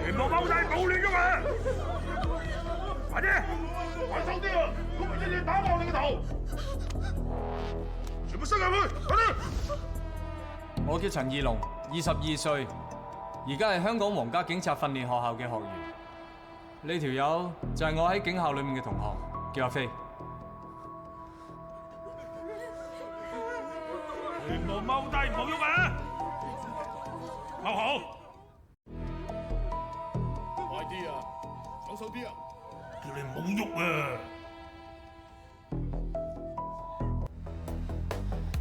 全部踎低，冇亂喐啊！快啲，快手啲啊！我咪一嘢打爆你個頭！全部塞入去，快啲！我叫陳義龍，22歲，而家係香港皇家警察訓練學校嘅學員。呢條友就係我喺警校裏面嘅同學，叫阿飛。全部踎低，唔好喐啊！踎好。快啲啊！爽手啲啊！叫你唔好喐啊！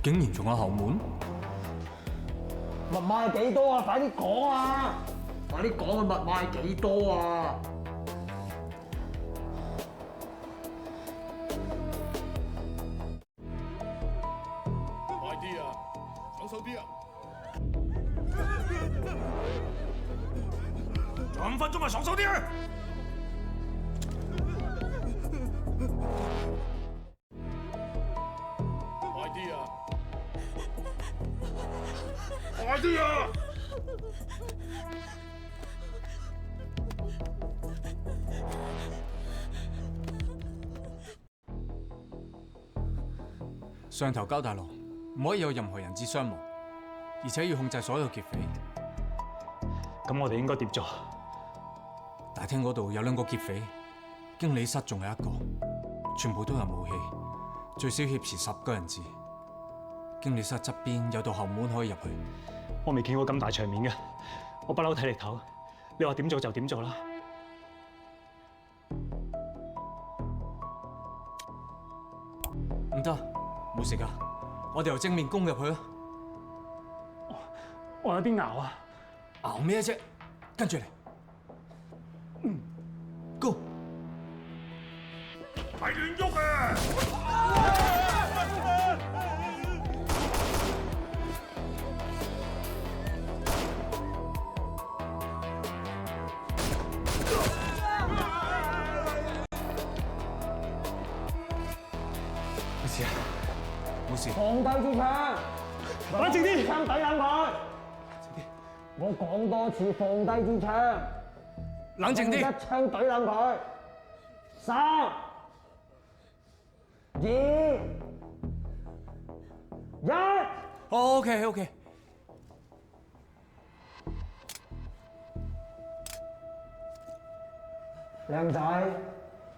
竟然仲有後門？密碼係幾多啊？快啲講啊！快啲講個密碼係幾多啊？快啲啊！爽手啲啊！仲有5分鐘啊，爽手啲啊！快啲啊！快啲啊！上頭交大郎，唔可以有任何人質傷亡，而且要控制所有劫匪。咁我哋應該點做？大廳嗰度有2個劫匪，經理室仲有1個，全部都有武器，最少挾持10個人質。經理室側邊有道後門可以入去。我未見過咁大場面嘅，我不嬲睇力頭。你話點做就點做啦。唔得，冇事㗎，我哋由正面攻入去啦。我有啲熬啊！熬咩啫？跟住嚟。Go！ 咪亂喐啊！冇事啊，冇事。放低支槍，冷靜啲，槍抵撚佢。我講多次放低支槍，冷靜啲。一槍懟撚佢。3、2、1。OK。靚仔，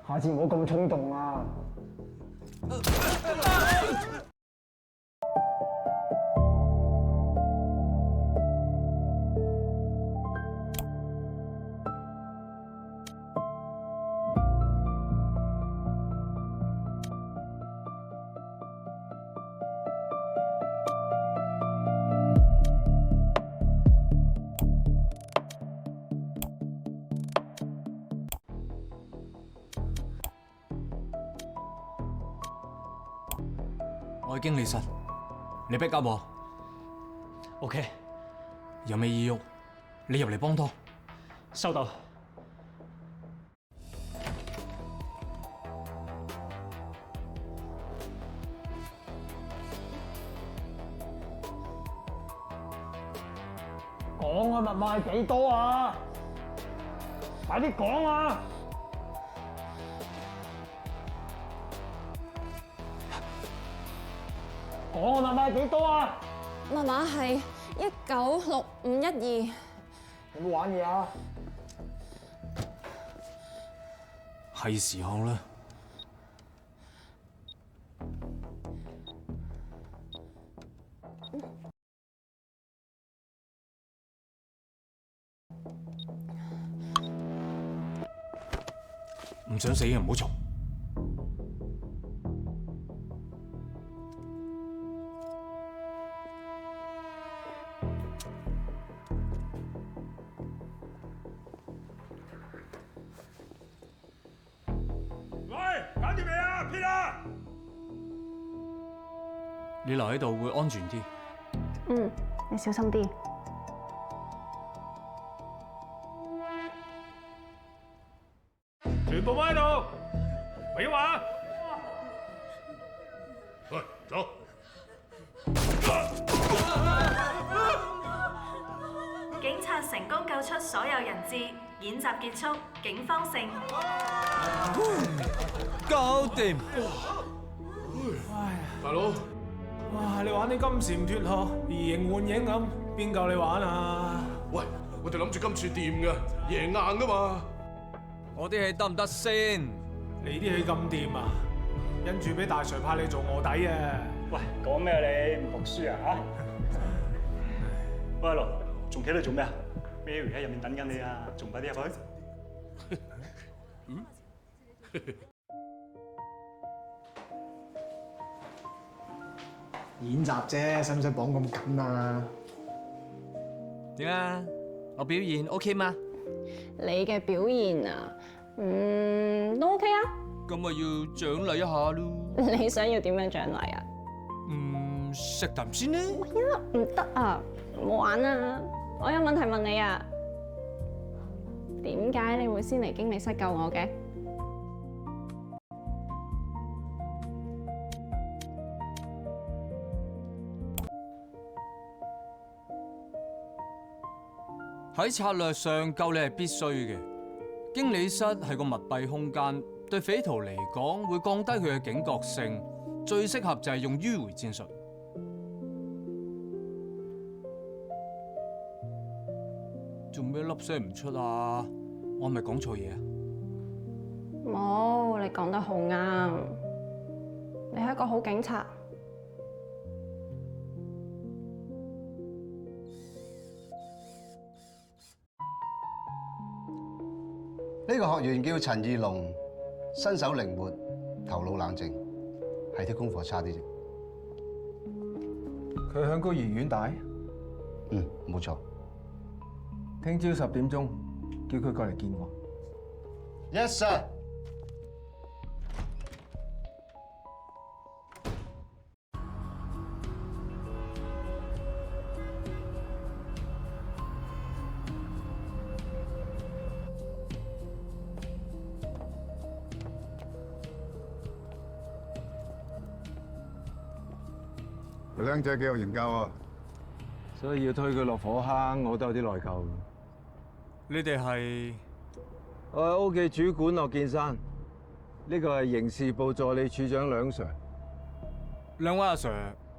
下次唔好咁衝動啊！我喺經理室，你逼急我。OK，有咩意喐，你入嚟幫拖。收到。講個密碼係幾多啊？快啲講啊！講個密碼係幾多啊？密碼係196512。有冇玩嘢啊？係時候啦。唔想死嘅唔好嘈。喂，搞掂未啊，Peter？你留喺度會安全啲。嗯，你小心啲。全部踎喺度，咪喐啊！喂，走！警察成功救出所有人質。演習結束，警方勝。搞掂！大佬，哇！你玩啲金蟬脫殼、移形換影咁，邊夠你玩啊？喂，我哋諗住今次掂㗎，贏硬㗎嘛。我啲戲得唔得先？你啲戲咁掂啊？因住俾大 Sir 派你做卧底啊！喂，講咩啊你？唔服輸啊嚇？喂，阿龍，仲企喺度做咩啊？Mary 喺入面等緊你啊，仲快啲入去。演習啫，使唔使綁咁緊啊？點啊？我表現 OK 嗎？你嘅表現啊，都 OK 啊。咁咪要獎勵一下咯。你想要點樣獎勵啊？食啖先咧。唔得啊，唔好玩啊！我有問題問你啊，點解你會先嚟經理室救我嘅？喺策略上救你係必須嘅。經理室係個密閉空間，對匪徒嚟講會降低佢嘅警覺性，最適合就係用迂迴戰術。做咩粒聲唔出啊？我係咪講錯嘢啊？冇，你講得好啱。你係一個好警察。呢個學員叫陳義龍，身手靈活，頭腦冷靜，係啲功課差啲啫。佢響高怡苑大？冇錯。聽朝10點鐘，叫佢過嚟見我。Yes sir。個僆仔幾有型教啊！所以要推佢落火坑，我都有啲內疚。你哋係？我係 O 記主管駱建山，呢個係刑事部助理處長梁 Sir。兩位阿 Sir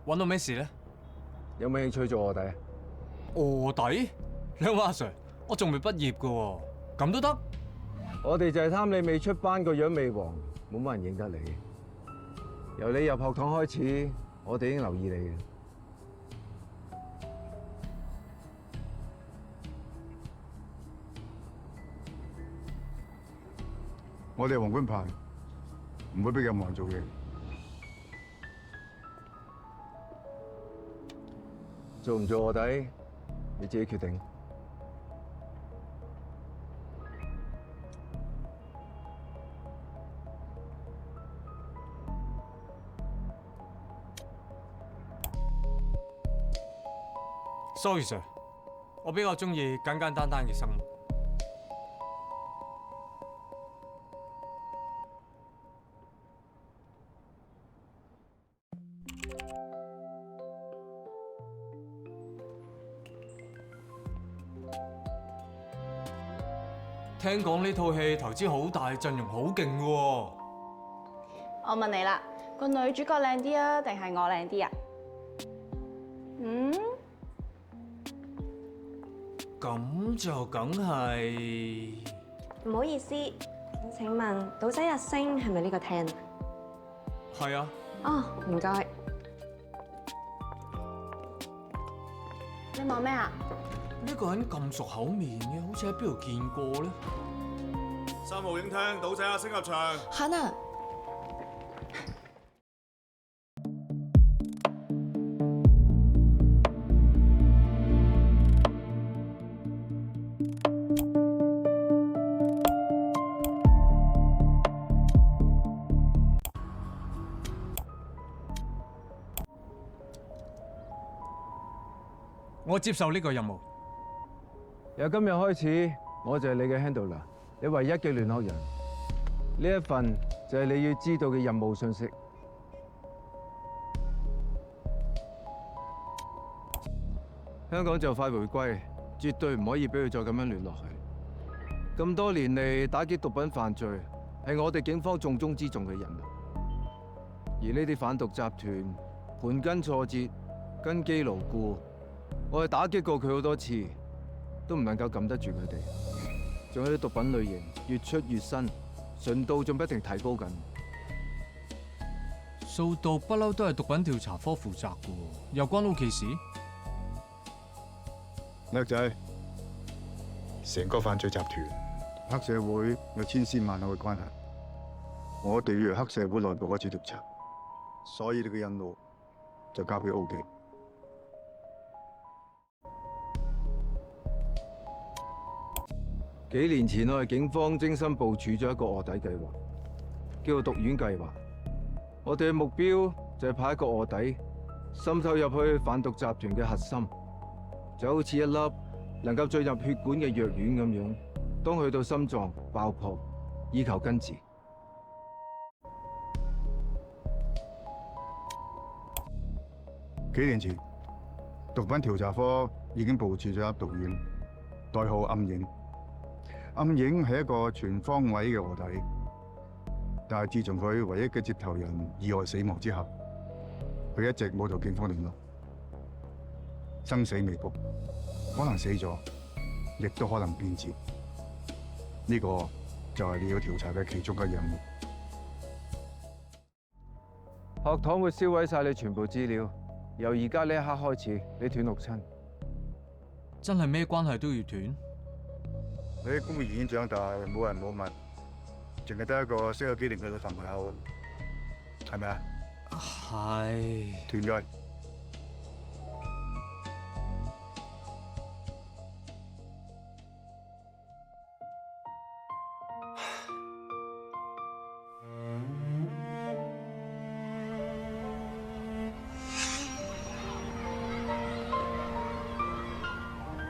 揾到咩事咧？有冇興趣做卧底啊？卧底？兩位阿 Sir，我仲未畢業噶喎，咁都得？我哋就係貪你未出班，個樣未黃，冇乜人認得你。由你入學堂開始，我哋已經留意你嘅。我哋係皇冠牌，唔會俾任何人做嘢。做唔做卧底，你自己決定。Sorry Sir， 我比較中意簡簡單單嘅生活。聽講呢套戲投資好大，陣容好勁喎。我問你啦，個女主角靚啲啊，定係我靚啲啊？咁就梗係。唔好意思，請問島仔日升係咪呢個廳啊？係啊。哦，唔該。你望咩啊？呢個人咁熟口面嘅，好似喺邊度見過咧3號影廳，島仔阿星入場。Hannah。我接受呢個任務。由今日開始，我就係你嘅 handler， 你唯一嘅聯絡人。呢一份就係你要知道嘅任務信息。香港就快回歸，絕對唔可以俾佢再咁樣亂落去。咁多年嚟打擊毒品犯罪係我哋警方重中之重嘅任務，而呢啲販毒集團盤根錯節、根基牢固，我哋打擊過佢好多次，都唔能夠撳得住佢哋。仲有啲毒品類型越出越新，純度仲不停提高緊。掃毒不嬲都係毒品調查科負責嘅喎，又關屋企事？叻仔，成個犯罪集團，黑社會有千絲萬縷嘅關係，我哋要黑社會內部開始調查，所以你嘅任務就交俾 O 記。幾年前我哋警方精心部署咗一個臥底計劃，叫做毒丸計劃。我哋嘅目標就係派一個臥底滲透入去販毒集團嘅核心，就好似一粒能夠進入血管嘅藥丸咁樣，當去到心臟爆破，以求根治。幾年前，毒品調查科已經部署咗一粒毒丸，代號暗影。暗影係一個全方位嘅臥底，但係自從佢唯一嘅接頭人意外死亡之後，佢一直冇同警方聯絡，生死未卜，可能死咗，亦都可能變節。呢個就係你要調查嘅其中一任務。學堂會銷毀晒你全部資料，由而家呢一刻開始，你斷六親。真係咩關係都要斷？你喺公園長大，冇人冇物，淨係得一個識咗幾年嘅女朋友，係咪啊？係。斷咗。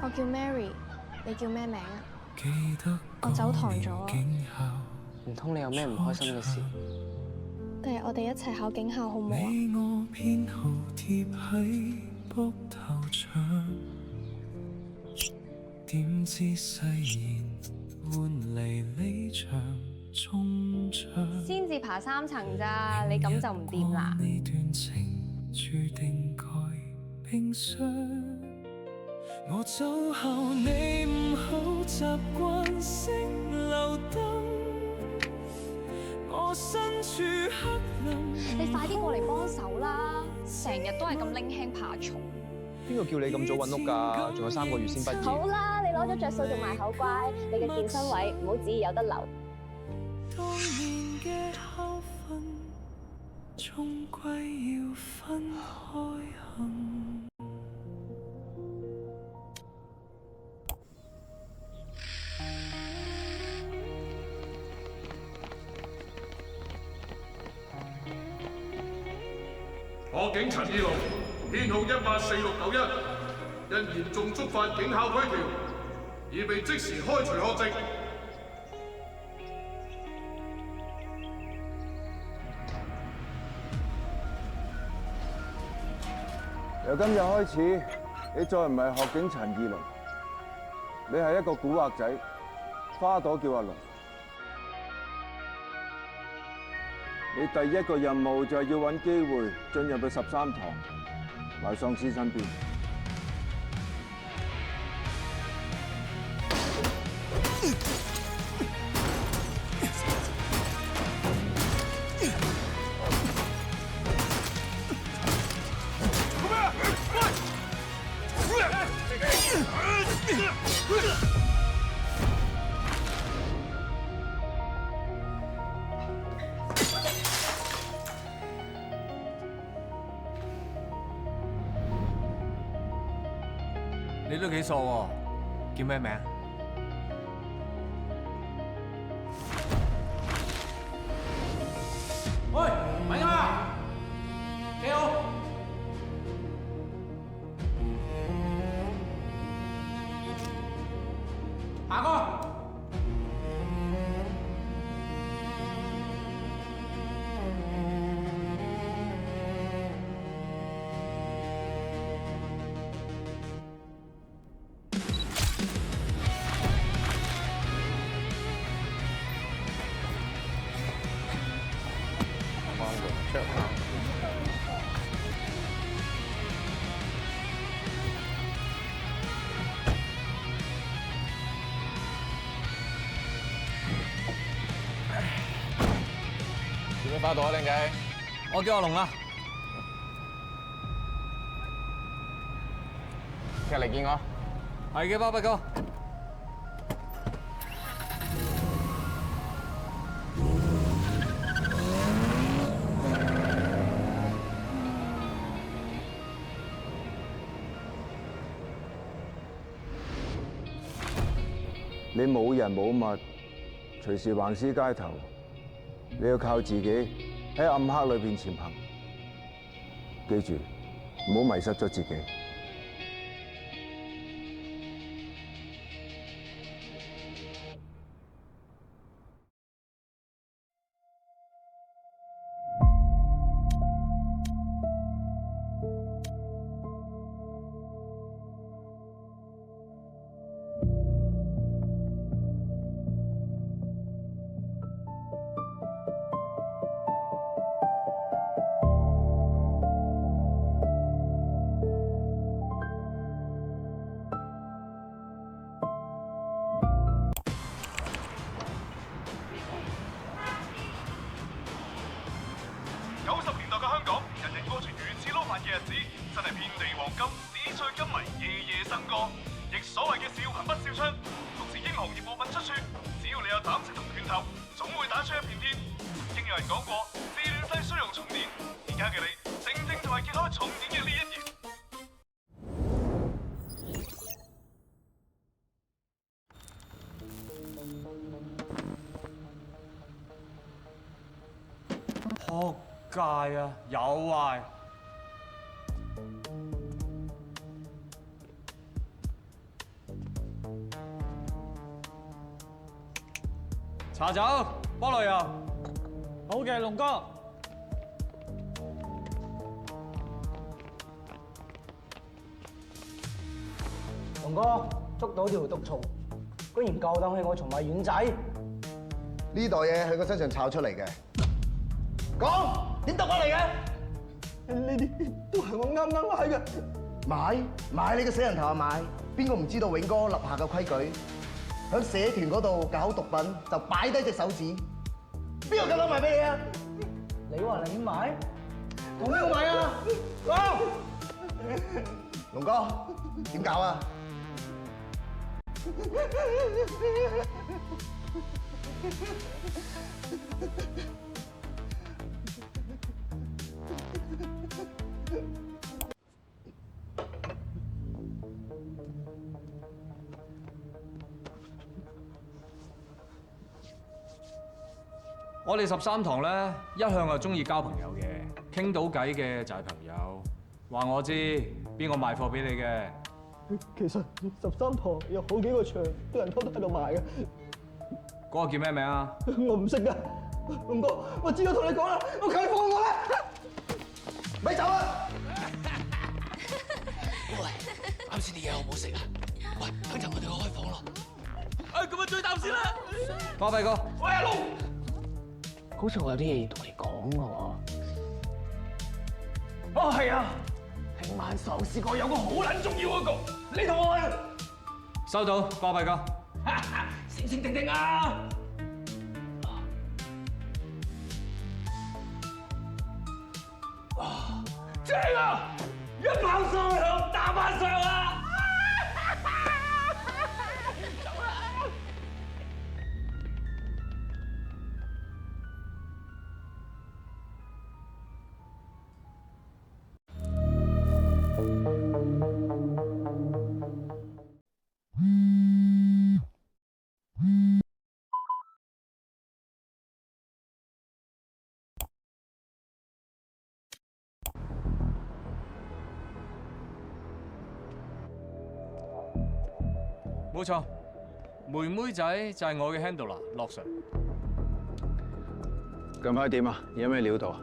我叫 Mary， 你叫咩名啊？我走堂咗啊！唔通你有咩唔開心嘅事？第日我哋一齊考警校好唔好啊？點知誓言換嚟呢場終章，先至爬3層咋，你咁就唔掂啦。呢段情注定該冰霜，我走後你唔好習慣性留燈，我身處黑暗。你快啲過嚟幫手啦！成日都係咁拎輕爬重。邊個叫你咁早揾屋㗎？仲有3個月先畢業。好啦，你攞咗着數仲埋口乖，你嘅健身位唔好旨意有得留。當年嘅校訓，終歸要分開行。我警陳義龍，編號184691，因嚴重觸犯警校規條，已被即時開除學籍。由今日開始，你再唔係學警陳義龍，你係一個古惑仔，花朵叫阿龍。你第一個任務就係要揾機會進入去13堂埋喪屍身邊。你都幾傻喎，叫咩名？喂，咪啊！幾好？行過。花度啊，靚仔。我叫阿龍啊。聽日嚟見我。係嘅，巴閉哥。你冇人冇物，隨時橫屍街頭，你要靠自己喺暗黑裏邊前行。記住，唔好迷失咗自己。90年代嘅香港，人人過住如此撈飯嘅日子，真係遍地黃金，紙醉金迷，夜夜笙歌。亦所謂嘅笑貧不笑娼，同時英雄亦無分出處。只要你有膽識同拳頭，總會打出一片天。經有人講過，自亂世需用重典。而家嘅你，正正就係揭開重典嘅呢一頁。撲街啊！有壞。茶酒、菠蘿油。好嘅，龍哥。龍哥捉到條毒蟲，居然夠膽去我松米丸仔。呢袋嘢喺佢身上炒出嚟嘅。講點得過嚟嘅？呢啲都係我啱啱買嘅。買你個死人頭啊！買邊個唔知道永哥立下嘅規矩？喺社團嗰度搞毒品就擺低隻手指，邊個夠膽賣俾你啊？你話你買？同邊個買啊？講！龍哥點搞啊？我哋13堂咧，一向係中意交朋友嘅，傾到偈嘅就係朋友。話我知邊個賣貨俾你嘅？其實13堂有好幾個場，啲人都喺度賣嘅。嗰個叫咩名啊？我唔識㗎，龍哥，我知道同你講啦，我求你放我啦！咪走啊！喂，啱先啲嘢好唔好食啊？喂，等陣我哋去開房咯。咁啊，追啖先啦。巴閉哥。喂，阿龍。好似我有啲嘢要同你講喎。哦，係啊，聽晚壽司哥有個好撚重要嗰個，你同我去。收到，巴閉哥。醒醒定定啊！哇，正啊！一炮雙響，打翻上啊！走啦！冇錯，妹妹仔就係我嘅 handler 洛 Sir。近排點啊？有咩料到啊？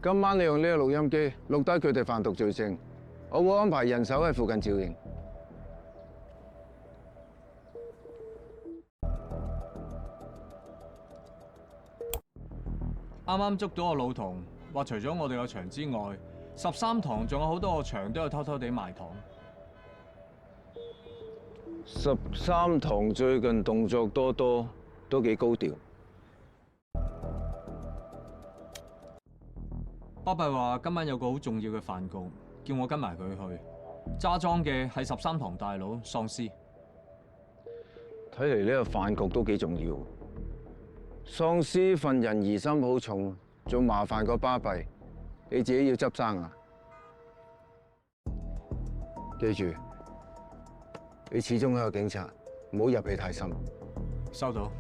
今晚你用呢個錄音機錄低佢哋販毒罪證，我會安排人手喺附近照應。啱啱捉到個老同，話除咗我哋個場之外，13堂仲有好多個場都有偷偷地賣糖。13堂最近動作多，都幾高調。巴閉話今晚有個好重要嘅飯局，叫我跟埋佢去。揸莊嘅係13堂大佬喪屍。睇嚟呢個飯局都幾重要。喪屍份人疑心好重，仲麻煩過巴閉，你自己要執生啊！記住，你始終係個警察，唔好入戲太深。收到。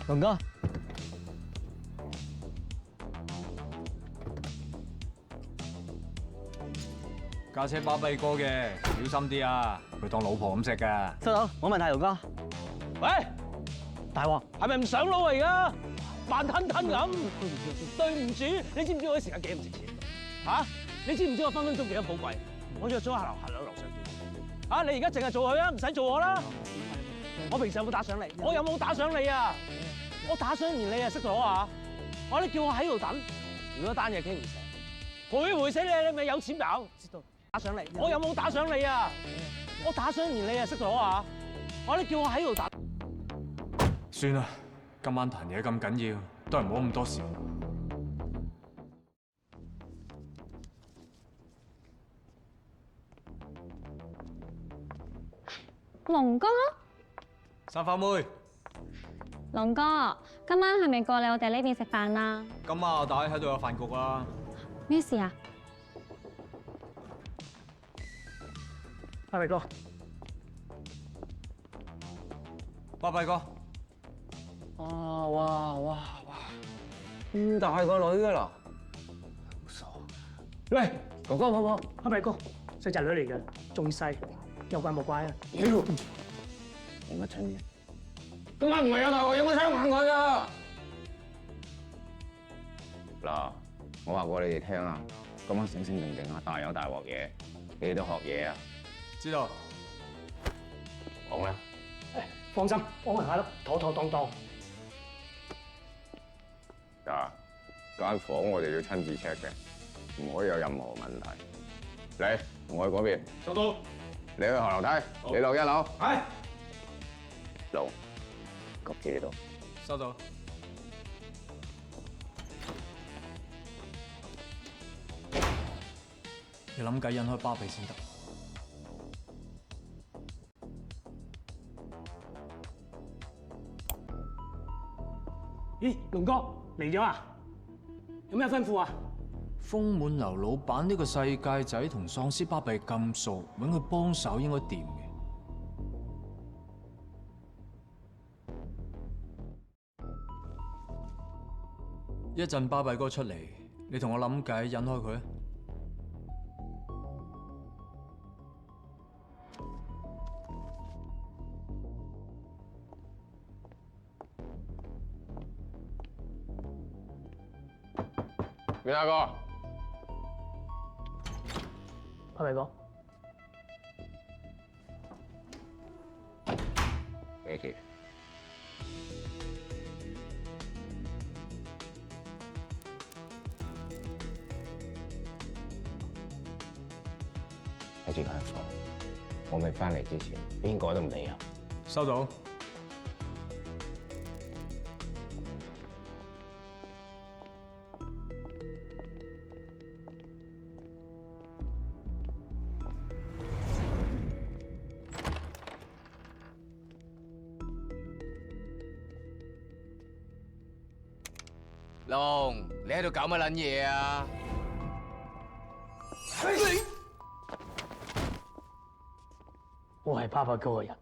龍哥，架車巴閉哥嘅，小心啲啊！佢當老婆咁錫㗎。收到，冇問題，龍哥。喂，大鑊，係咪唔上路嚟㗎？慢吞吞咁。對唔住，你知唔知我啲時間幾唔值錢？嚇？你知唔知我分分鐘幾多寶貴？我約咗下樓上見。啊！你而家淨係做佢啊，唔使做我啦。我平時有冇打賞你？我有冇打賞你啊？我打賞完你啊，識咗啊？你叫我喺度等，如果單嘢傾唔成，賠死你，你咪有錢搞。知道。打賞你，我有冇打賞你啊？我打賞完你啊，識咗啊？你叫我喺度等。算啦，今晚談嘢咁緊要，都係唔好咁多事。龍哥，三花妹，龍哥，今晚係咪過嚟我哋呢邊食飯啊？今晚阿大喺度有飯局啊！咩事啊？巴閉哥，巴閉哥，哇！咁大個女㗎啦，好傻！喂，哥哥，巴閉哥，細侄女嚟嘅，仲細，有怪冇怪啊？屌，冇乜親嘅。今晚唔係有大鑊，有冇槍行佢啊？嗱，我話過你哋聽啊，今晚醒醒定定啊，大有大鑊嘢，你哋都學嘢啊！知道。講啦。放心，安排下啦，妥當當。嗱，間房我哋要親自 check 嘅，唔可以有任何問題。嚟，我去嗰邊。收到。你去後樓梯，你落1樓。係。樓，焗住呢度。收到。要諗計引開巴閉先得。咦，龍哥嚟咗啊？有咩吩咐啊？豐滿樓老闆呢個世界仔同喪屍巴閉咁熟，揾佢幫手應該掂嘅。一陣巴閉哥出嚟，你同我諗計引開佢啊！邊阿哥？巴閉哥，幾期？睇住間房，我未翻嚟之前，邊個都唔理啊！收到。龍，你喺度搞乜撚嘢啊？我係巴閉哥嘅人。